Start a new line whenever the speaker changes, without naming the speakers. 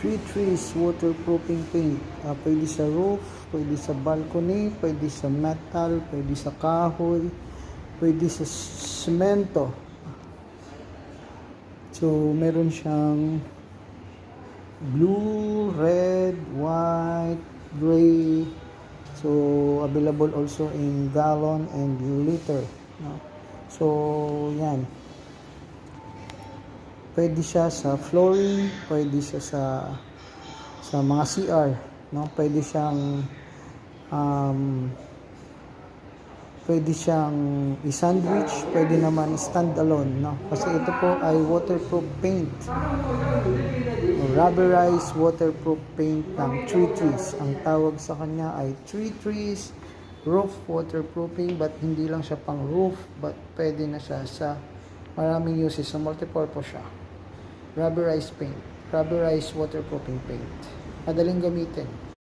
Tree Trees waterproofing paint. Pwede sa roof, pwede sa balcony, pwede sa metal, pwede sa kahoy, pwede sa semento. So, meron siyang blue, red, white, gray. So, available also in gallon and liter. No? So, yan. Pwede siya sa flooring, pwede siya sa mga CR, no? Pwede siyang i-sandwich, pwede naman stand-alone, no? Kasi ito po ay waterproof paint. Rubberized waterproof paint ng Tree Trees. Ang tawag sa kanya ay Tree Trees roof waterproofing, but hindi lang siya pang roof, but pwede na siya sa maraming uses, sa multipurpose siya. Rubberized paint, rubberized waterproofing paint. Madaling gamitin.